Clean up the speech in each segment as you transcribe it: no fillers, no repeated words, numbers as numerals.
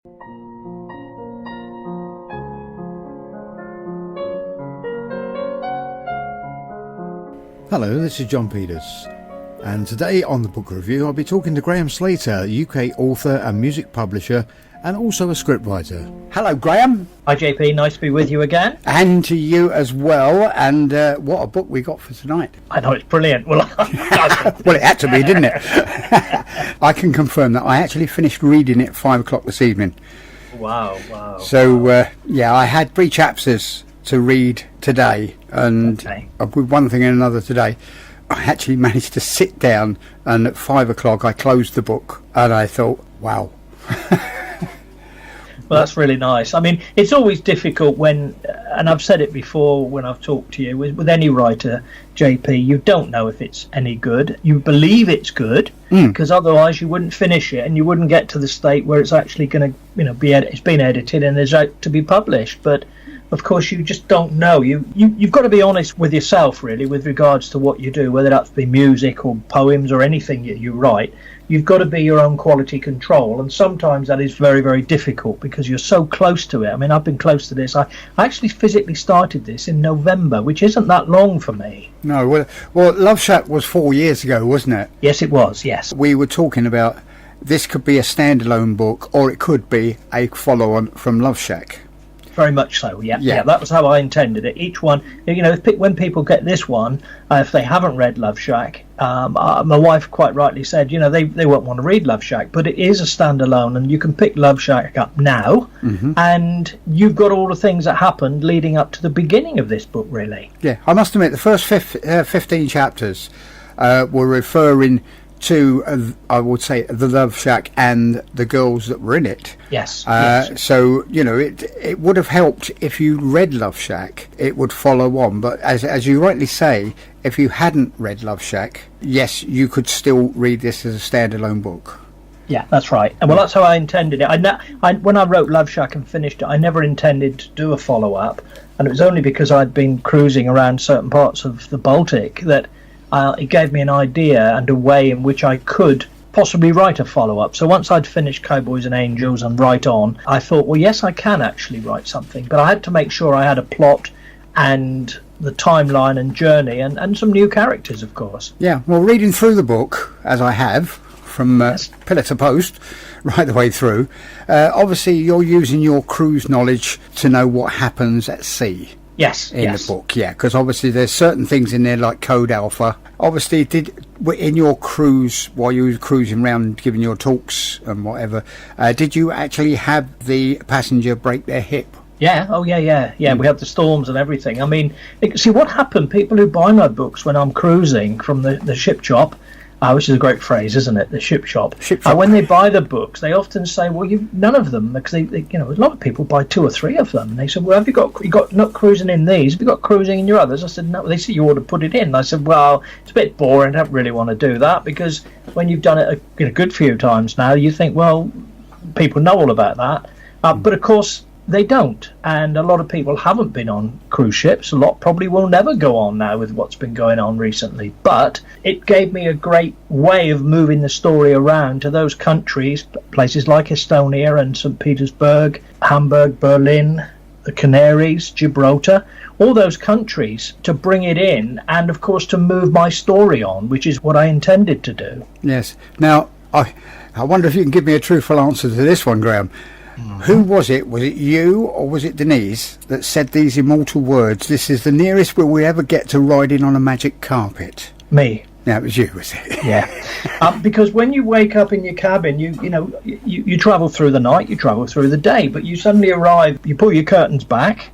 Hello, this is John Peters, and today on the book review I'll be talking to Graham Slater, UK author and music publisher and also a scriptwriter. Hello, Graham. Hi, JP. Nice to be with you again. And to you as well. And what a book we got for tonight. I know, it's brilliant. Well, well, it had to be, didn't it? I can confirm that I actually finished reading it at 5 o'clock this evening. Wow. So, yeah, I had 3 chapters to read today, and with one thing and another today, I actually managed to sit down, and at 5 o'clock I closed the book, and I thought, wow. Well, that's really nice. I mean, it's always difficult when, and I've said it before when I've talked to you, with any writer, JP, you don't know if it's any good. You believe it's good, because otherwise you wouldn't finish it, and you wouldn't get to the state where it's actually going to, it's been edited and is out to be published. But of course, you just don't know. You've got to be honest with yourself, really, with regards to what you do, whether that's be music or poems or anything you write. You've got to be your own quality control, and sometimes that is very, very difficult because you're so close to it. I mean, I've been close to this. I actually physically started this in November, which isn't that long for me. No, well, Love Shack was 4 years ago, wasn't it? Yes, it was, yes. We were talking about this could be a standalone book, or it could be a follow-on from Love Shack. Very much so, yeah. That was how I intended it. Each one, when people get this one, if they haven't read Love Shack, my wife quite rightly said, they won't want to read Love Shack, but it is a standalone, and you can pick Love Shack up now, and you've got all the things that happened leading up to the beginning of this book, really. Yeah, I must admit, the first 15 chapters were referring to, I would say, the Love Shack and the girls that were in it. Yes. So, it would have helped if you read Love Shack, it would follow on. But as you rightly say, if you hadn't read Love Shack, yes, you could still read this as a standalone book. Yeah, that's right. And well, that's how I intended it. When I wrote Love Shack and finished it, I never intended to do a follow-up. And it was only because I'd been cruising around certain parts of the Baltic that it gave me an idea and a way in which I could possibly write a follow-up. So once I'd finished Cowboys and Angels and Right On, I thought, well, yes, I can actually write something. But I had to make sure I had a plot and the timeline and journey and some new characters, of course. Yeah, well, reading through the book, as I have, from pillar to post, right the way through, obviously you're using your cruise knowledge to know what happens at sea. Yes, in the book, yeah, because obviously there's certain things in there like Code Alpha. Obviously, in your cruise, while you were cruising around giving your talks and whatever, did you actually have the passenger break their hip? Yeah, yeah. We had the storms and everything. I mean, see what happened, people who buy my books when I'm cruising from the ship shop, which is a great phrase, isn't it? The ship shop. When they buy the books, they often say, "Well, none of them," because they a lot of people buy 2 or 3 of them. And they said, "Well, have you got not cruising in these? Have you got cruising in your others?" I said, "No." They said, "You ought to put it in." I said, "Well, it's a bit boring. I don't really want to do that because when you've done it a good few times now, you think, well, people know all about that." But of course, they don't, and a lot of people haven't been on cruise ships. A lot probably will never go on now with what's been going on recently. But it gave me a great way of moving the story around to those countries, places like Estonia and St. Petersburg, Hamburg, Berlin, the Canaries, Gibraltar, all those countries, to bring it in and, of course, to move my story on, which is what I intended to do. Yes. Now, I wonder if you can give me a truthful answer to this one, Graham. Who was it? Was it you or was it Denise that said these immortal words, "This is the nearest we'll ever get to riding on a magic carpet"? Me. No, it was you, was it? Yeah. Because when you wake up in your cabin, you travel through the night, you travel through the day, but you suddenly arrive, you pull your curtains back,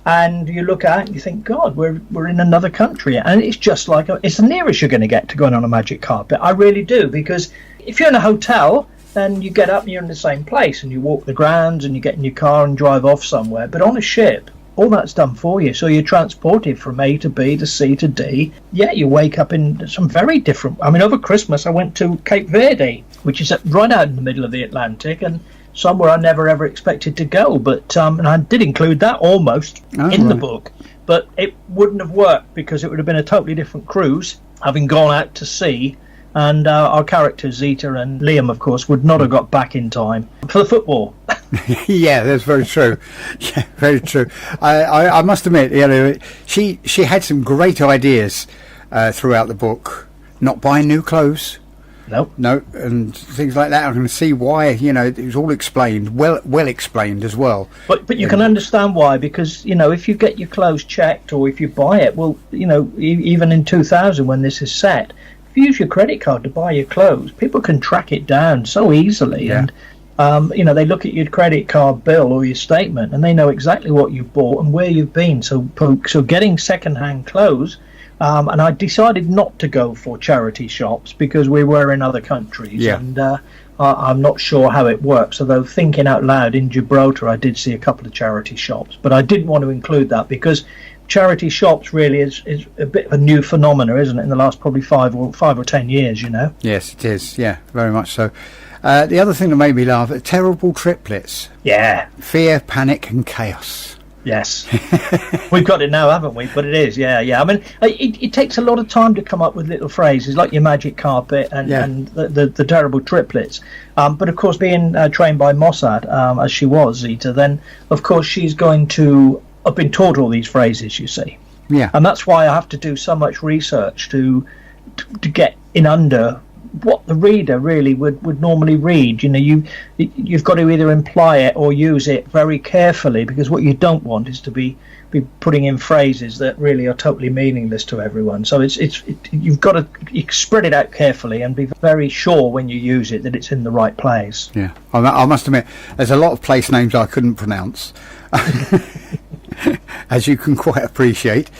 and you look out and you think, God, we're in another country, and it's just like it's the nearest you're going to get to going on a magic carpet. I really do, because if you're in a hotel, then you get up and you're in the same place and you walk the grounds and you get in your car and drive off somewhere. But on a ship, all that's done for you. So you're transported from A to B to C to D. Yeah, you wake up in some very different... I mean, over Christmas I went to Cape Verde, which is right out in the middle of the Atlantic, and somewhere I never ever expected to go. But and I did include that almost in the book. But it wouldn't have worked because it would have been a totally different cruise, having gone out to sea And our characters, Zeta and Liam, of course, would not have got back in time for the football. Yeah, that's very true. Yeah, very true. I must admit, you know, she had some great ideas throughout the book. Not buying new clothes. Nope. No, and things like that. I can see why. You know, it was all explained, well explained as well. But you can understand why, because, you know, if you get your clothes checked or if you buy it, well, you know, even in 2000 when this is set, if you use your credit card to buy your clothes, people can track it down so easily. Yeah. And, you know, they look at your credit card bill or your statement and they know exactly what you bought and where you've been. So getting second-hand clothes, and I decided not to go for charity shops because we were in other countries. Yeah. And I'm not sure how it works, although thinking out loud, in Gibraltar I did see a couple of charity shops. But I didn't want to include that because charity shops really is a bit of a new phenomena, isn't it, in the last probably 5 or 10 years, you know? Yes, it is. Yeah, very much so. The other thing that made me laugh, terrible triplets. Yeah. Fear, panic and chaos. Yes. We've got it now, haven't we? But it is, yeah. I mean, it takes a lot of time to come up with little phrases like your magic carpet and the terrible triplets. But of course, being trained by Mossad, as she was, Zeta, then of course she's going to have been taught all these phrases, you see. Yeah. And that's why I have to do so much research to get in under what the reader really would normally read. You know, you've got to either imply it or use it very carefully, because what you don't want is to be putting in phrases that really are totally meaningless to everyone. So you've got to spread it out carefully and be very sure when you use it that it's in the right place. Yeah, I must admit, there's a lot of place names I couldn't pronounce, as you can quite appreciate.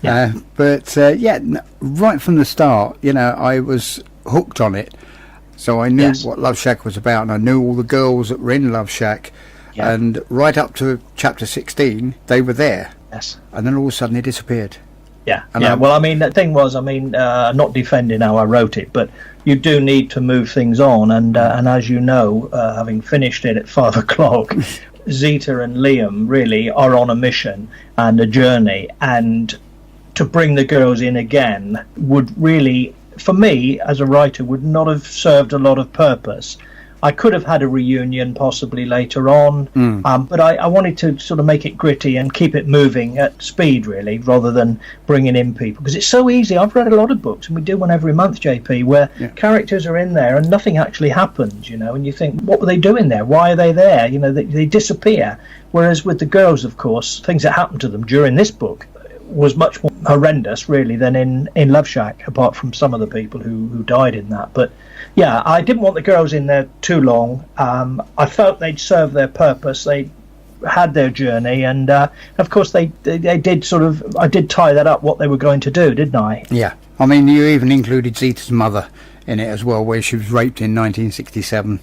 Yeah. Right from the start, you know, I was hooked on it, so I knew what Love Shack was about, and I knew all the girls that were in Love Shack. Yeah. And right up to chapter 16 they were there. Yes. And then all of a sudden they disappeared. Yeah. And well, I mean, the thing was, not defending how I wrote it, but you do need to move things on, and as you know, having finished it at 5 o'clock, Zeta and Liam really are on a mission and a journey, and to bring the girls in again would really, for me as a writer, would not have served a lot of purpose. I could have had a reunion possibly later on, but I wanted to sort of make it gritty and keep it moving at speed, really, rather than bringing in people. Because it's so easy. I've read a lot of books, and we do one every month, JP, where characters are in there and nothing actually happens, you know, and you think, what were they doing there? Why are they there? You know, they disappear. Whereas with the girls, of course, things that happened to them during this book was much more horrendous, really, than in Love Shack, apart from some of the people who died in that. But yeah, I didn't want the girls in there too long. I felt they'd served their purpose. They had their journey, and of course they did sort of. I did tie that up what they were going to do, didn't I? Yeah, I mean, you even included Zeta's mother in it as well, where she was raped in 1967.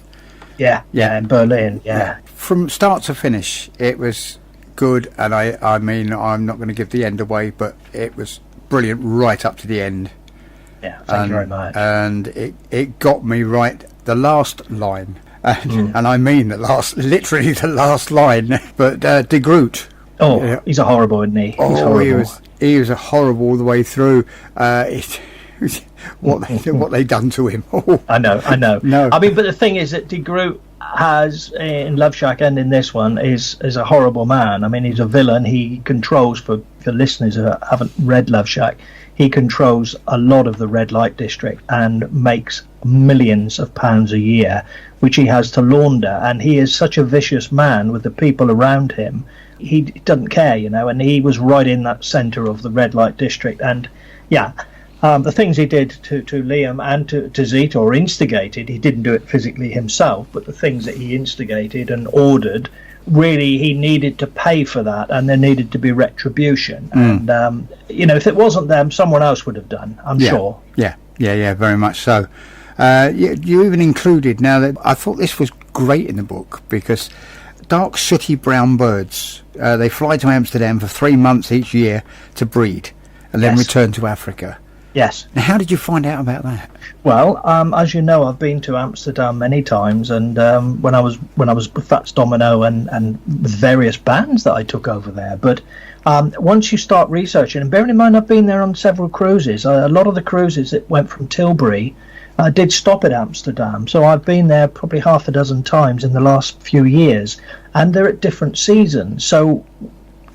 Yeah, in Berlin. Yeah, from start to finish, it was good, and I mean, I'm not going to give the end away, but it was brilliant right up to the end. Yeah, thank you very much. And it got me right, the last line, and I mean literally the last line. But De Groot. Oh, he's a horrible, isn't he? Oh, he's horrible. He was a horrible all the way through. What they done to him. Oh. I know. No. I mean, but the thing is that De Groot has, in Love Shack and in this one, is a horrible man. I mean, he's a villain. He controls, for listeners who haven't read Love Shack, he controls a lot of the red light district and makes millions of pounds a year, which he has to launder. And he is such a vicious man with the people around him. He doesn't care, you know, and he was right in that centre of the red light district. And yeah, the things he did to Liam and to Zeta, or instigated, he didn't do it physically himself, but the things that he instigated and ordered, really he needed to pay for that, and there needed to be retribution. And you know, if it wasn't them, someone else would have done, I'm sure. Yeah, very much so. You even included, now that I thought this was great in the book, because dark sooty brown birds, they fly to Amsterdam for 3 months each year to breed and then return to Africa. Yes. Now, how did you find out about that? Well, as you know, I've been to Amsterdam many times, and when I was with Fats Domino and with various bands that I took over there. But once you start researching, and bearing in mind I've been there on several cruises, a lot of the cruises that went from Tilbury did stop at Amsterdam. So I've been there probably half a dozen times in the last few years, and they're at different seasons. So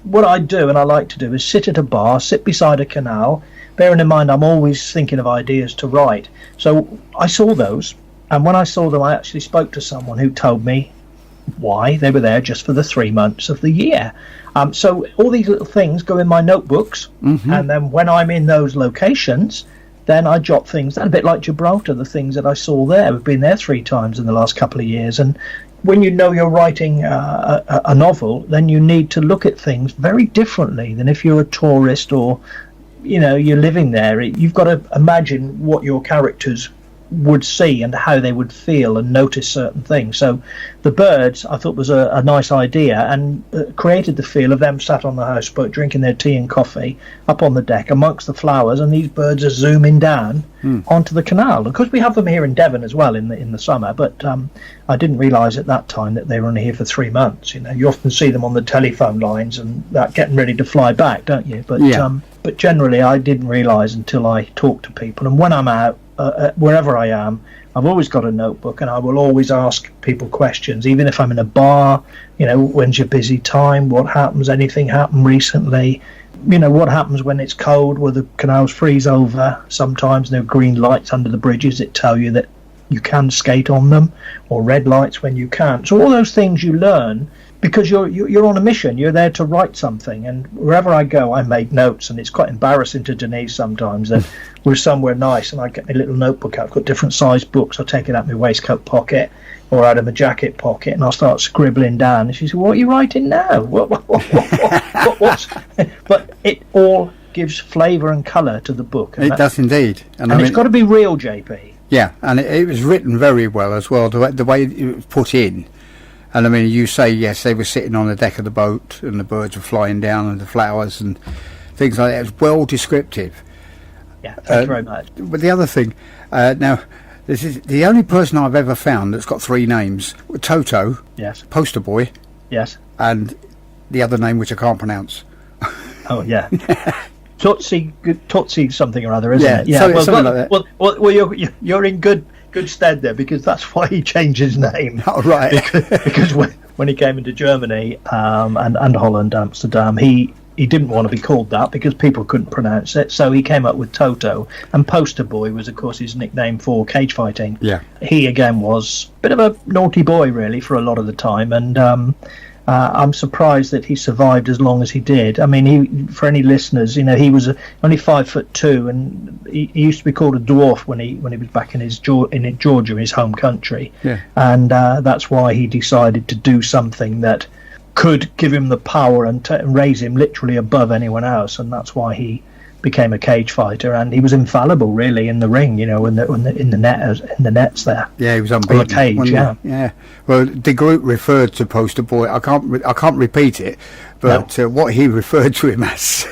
what I do, and I like to do, is sit at a bar, sit beside a canal, bearing in mind I'm always thinking of ideas to write. So I saw those, and when I saw them, I actually spoke to someone who told me why they were there just for the 3 months of the year. So all these little things go in my notebooks, and then when I'm in those locations, then I jot things down, a bit like Gibraltar, the things that I saw there. We've been there 3 times in the last couple of years, and when you know you're writing a novel, then you need to look at things very differently than if you're a tourist or, you're living there. You've got to imagine what your characters would see and how they would feel and notice certain things. So the birds, I thought, was a nice idea, and created the feel of them sat on the houseboat drinking their tea and coffee up on the deck amongst the flowers, and these birds are zooming down onto the canal. Of course, we have them here in Devon as well in the summer, but I didn't realise at that time that they were only here for 3 months. You often see them on the telephone lines and that getting ready to fly back, don't you? But generally, I didn't realise until I talked to people. And when I'm out, wherever I am, I've always got a notebook, and I will always ask people questions, even if I'm in a bar. When's your busy time? What happens? Anything happened recently? What happens when it's cold? Will the canals freeze over? Sometimes there are green lights under the bridges that tell you that you can skate on them, or red lights when you can't. So all those things you learn because you're on a mission. You're there to write something, and wherever I go, I make notes. And it's quite embarrassing to Denise sometimes that we're somewhere nice, and I get my little notebook out. I've got different sized books. I'll take it out of my waistcoat pocket or out of my jacket pocket, and I'll start scribbling down. And she says, "What are you writing now? What's?" But it all gives flavour and colour to the book. It does indeed, and it's got to be real, JP. Yeah, and it was written very well as well. The way it was put in. And I mean, you say, yes, they were sitting on the deck of the boat and the birds were flying down and the flowers and things like that. It was well descriptive. Yeah, thank you very much. But the other thing, now, this is the only person I've ever found that's got 3 names. Toto, yes. Poster Boy, yes, and the other name which I can't pronounce. Oh, yeah. Totsi something or other, isn't it? Yeah, something like that. Well, you're in good stead there, because that's why he changed his name. Oh, right. because when he came into Germany and Holland, Amsterdam, he didn't want to be called that because people couldn't pronounce it, so he came up with Toto. And Poster Boy was, of course, his nickname for cage fighting. Yeah. He, again, was a bit of a naughty boy, really, for a lot of the time, and I'm surprised that he survived as long as he did. I mean, for any listeners, he was only 5'2", and he used to be called a dwarf when he was back in Georgia, his home country. Yeah. And that's why he decided to do something that could give him the power and raise him literally above anyone else, and that's why he became a cage fighter, and he was infallible, really, in the ring. In the nets there. Yeah, he was unbeaten. Cage, yeah. Well, De Groot referred to Poster Boy. I can't repeat it, but what he referred to him as.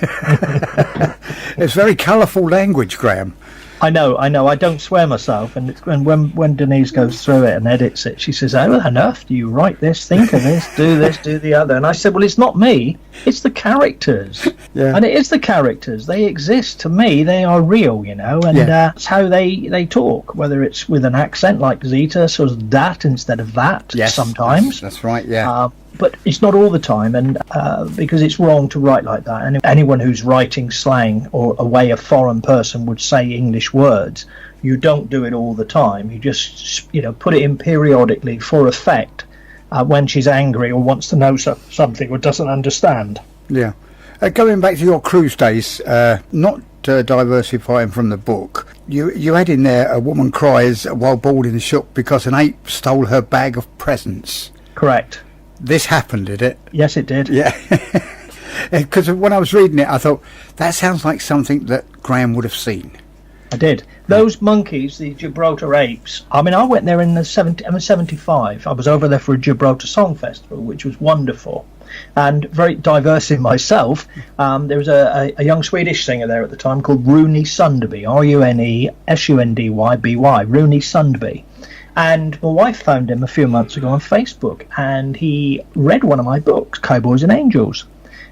It's very colourful language, Graham. I know. I don't swear myself, and when Denise goes through it and edits it, she says, "Oh, enough! Do you write this? Think of this? Do the other?" And I said, "Well, it's not me. It's the characters." Yeah. And it is the characters. They exist. To me, they are real, and that's how they talk. Whether it's with an accent like Zeta, so that instead of that. Yes, sometimes. That's right. Yeah. But it's not all the time, and because it's wrong to write like that. And anyone who's writing slang or a way a foreign person would say English words, you don't do it all the time. You just put it in periodically for effect when she's angry or wants to know something or doesn't understand. Yeah. Going back to your cruise days, not diversifying from the book, you had in there a woman cries while boarding the ship because an ape stole her bag of presents. Correct. This happened, did it? Yes, it did. Yeah. Because when I was reading it, I thought, that sounds like something that Graham would have seen. I did. Those monkeys, the Gibraltar apes, I mean, I went there in the 75. I was over there for a Gibraltar Song Festival, which was wonderful. And very diverse in myself. There was a young Swedish singer there at the time called Rune Sundby, RUNESUNDYBY, Rune Sundby. And my wife found him a few months ago on Facebook, and he read one of my books, Cowboys and Angels.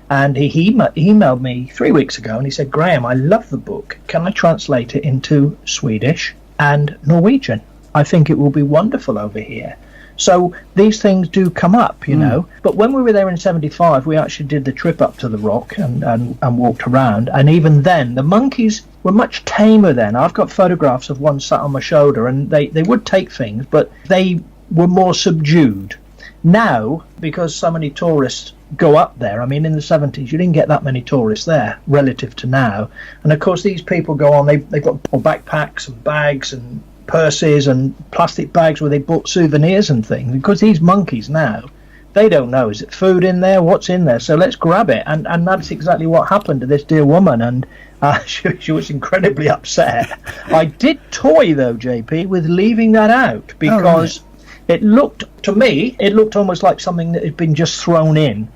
And he emailed me 3 weeks ago, and he said, "Graham, I love the book. Can I translate it into Swedish and Norwegian. I think it will be wonderful over here. So these things do come up, you know. But when we were there in 75, we actually did the trip up to the rock and walked around. And even then, the monkeys were much tamer then. I've got photographs of one sat on my shoulder, and they would take things, but they were more subdued. Now, because so many tourists go up there, I mean, in the 70s, you didn't get that many tourists there relative to now. And of course, these people go on, they've got backpacks and bags and purses and plastic bags where they bought souvenirs and things, because these monkeys now, they don't know, is it food in there, what's in there, so let's grab it. And that's exactly what happened to this dear woman, and she was incredibly upset. I did toy though, JP, with leaving that out, because it looked, to me, it looked almost like something that had been just thrown in.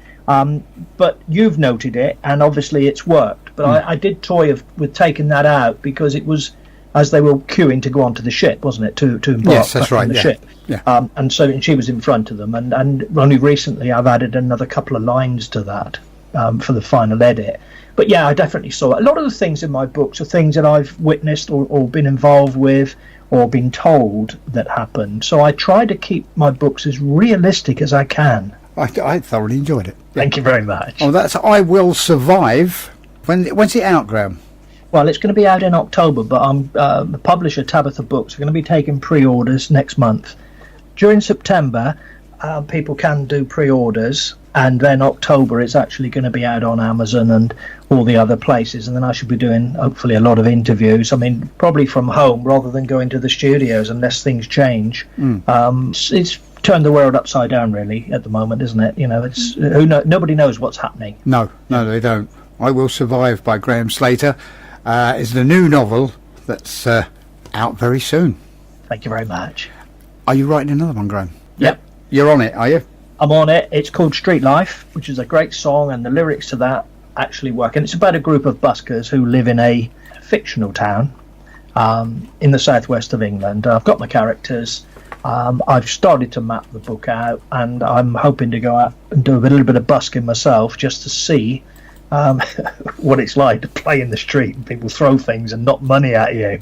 But you've noted it, and obviously it's worked. But I did toy with taking that out, because it was as they were queuing to go onto the ship, wasn't it, to embark? Yes, that's right. On the ship. Yeah. And so she was in front of them, and only recently I've added another couple of lines to that for the final edit. But yeah, I definitely saw it. A lot of the things in my books are things that I've witnessed or been involved with or been told that happened. So I try to keep my books as realistic as I can. I thoroughly enjoyed it. Thank you very much. Oh, that's I Will Survive. When's it out, Graham? Well, it's going to be out in October, but the publisher, Tabitha Books, are going to be taking pre-orders next month. During September, people can do pre-orders, and then October it's actually going to be out on Amazon and all the other places, and then I should be doing, hopefully, a lot of interviews. I mean, probably from home rather than going to the studios unless things change. It's turned the world upside down, really, at the moment, isn't it? You know, it's nobody knows what's happening. No, they don't. I Will Survive by Graham Slater is the new novel that's out very soon. Thank you very much. Are you writing another one, Graham? Yep. You're on it, are you? I'm on it. It's called Street Life, which is a great song, and the lyrics to that actually work. And it's about a group of buskers who live in a fictional town in the southwest of England. I've got my characters. I've started to map the book out, and I'm hoping to go out and do a little bit of busking myself just to see what it's like to play in the street and people throw things and knock money at you.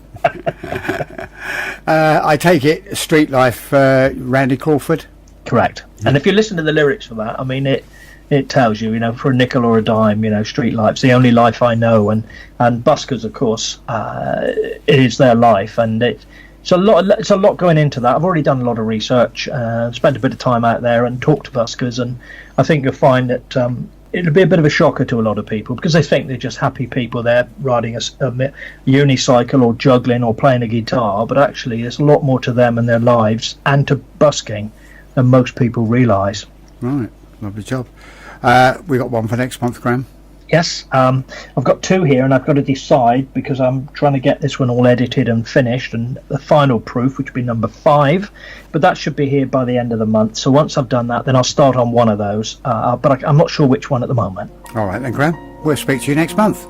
I take it Street Life, Randy Crawford? Correct. And if you listen to the lyrics for that, I mean, it tells you, for a nickel or a dime, Street Life's the only life I know, and buskers, of course, it is their life, and it's a lot going into that. I've already done a lot of research, spent a bit of time out there and talked to buskers, and I think you'll find that it'll be a bit of a shocker to a lot of people, because they think they're just happy people there riding a unicycle or juggling or playing a guitar, but actually there's a lot more to them and their lives and to busking than most people realise. Right, lovely job. We got one for next month, Graham? Yes, I've got two here, and I've got to decide, because I'm trying to get this one all edited and finished, and the final proof, which will be number 5, but that should be here by the end of the month. So once I've done that, then I'll start on one of those, but I'm not sure which one at the moment. All right then, Graham. We'll speak to you next month.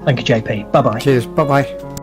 Thank you, JP. Bye-bye. Cheers. Bye-bye.